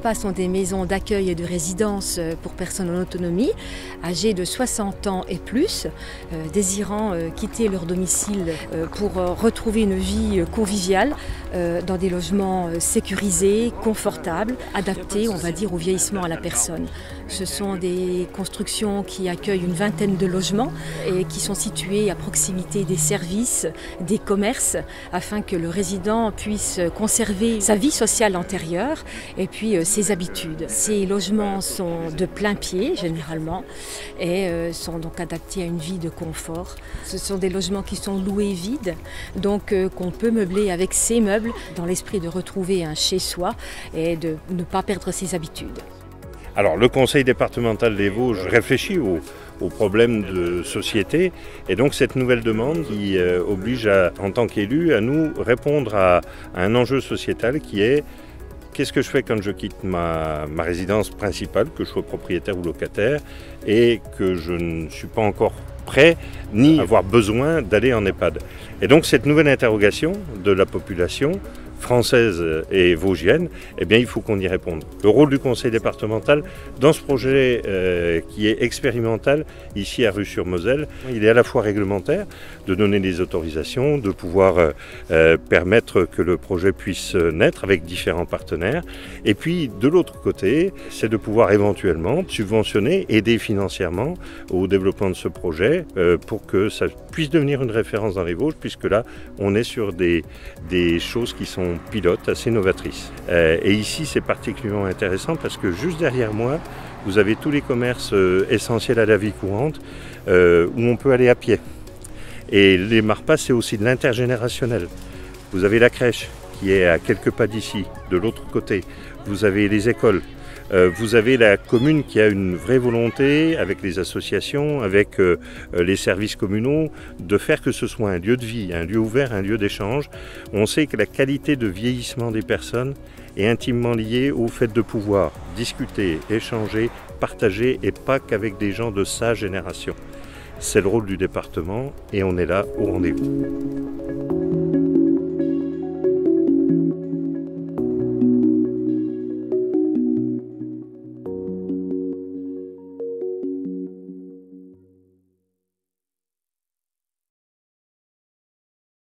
MARPA sont des maisons d'accueil et de résidence pour personnes en autonomie, âgées de 60 ans et plus, désirant quitter leur domicile pour retrouver une vie conviviale dans des logements sécurisés, confortables, adaptés, on va dire, au vieillissement à la personne. Ce sont des constructions qui accueillent une vingtaine de logements et qui sont situés à proximité des services, des commerces, afin que le résident puisse conserver sa vie sociale antérieure et puis ses habitudes. Ces logements sont de plein pied généralement et sont donc adaptés à une vie de confort. Ce sont des logements qui sont loués vides, donc qu'on peut meubler avec ses meubles dans l'esprit de retrouver un chez-soi et de ne pas perdre ses habitudes. Alors le conseil départemental des Vosges réfléchit aux problèmes de société et donc cette nouvelle demande qui oblige en tant qu'élu à nous répondre à un enjeu sociétal qui est qu'est-ce que je fais quand je quitte ma résidence principale, que je sois propriétaire ou locataire et que je ne suis pas encore prêt ni avoir besoin d'aller en EHPAD. Et donc cette nouvelle interrogation de la population française et vosgienne, eh bien, il faut qu'on y réponde. Le rôle du conseil départemental dans ce projet qui est expérimental ici à Rue-sur-Moselle, il est à la fois réglementaire, de donner des autorisations, de pouvoir permettre que le projet puisse naître avec différents partenaires. Et puis, de l'autre côté, c'est de pouvoir éventuellement subventionner, aider financièrement au développement de ce projet pour que ça puisse devenir une référence dans les Vosges, puisque là, on est sur des choses qui sont pilotes, assez novatrices. Et ici, c'est particulièrement intéressant parce que juste derrière moi, vous avez tous les commerces essentiels à la vie courante où on peut aller à pied. Et les MARPA, c'est aussi de l'intergénérationnel. Vous avez la crèche qui est à quelques pas d'ici, de l'autre côté. Vous avez les écoles. Vous avez la commune qui a une vraie volonté, avec les associations, avec les services communaux, de faire que ce soit un lieu de vie, un lieu ouvert, un lieu d'échange. On sait que la qualité de vieillissement des personnes est intimement liée au fait de pouvoir discuter, échanger, partager, et pas qu'avec des gens de sa génération. C'est le rôle du département et on est là au rendez-vous.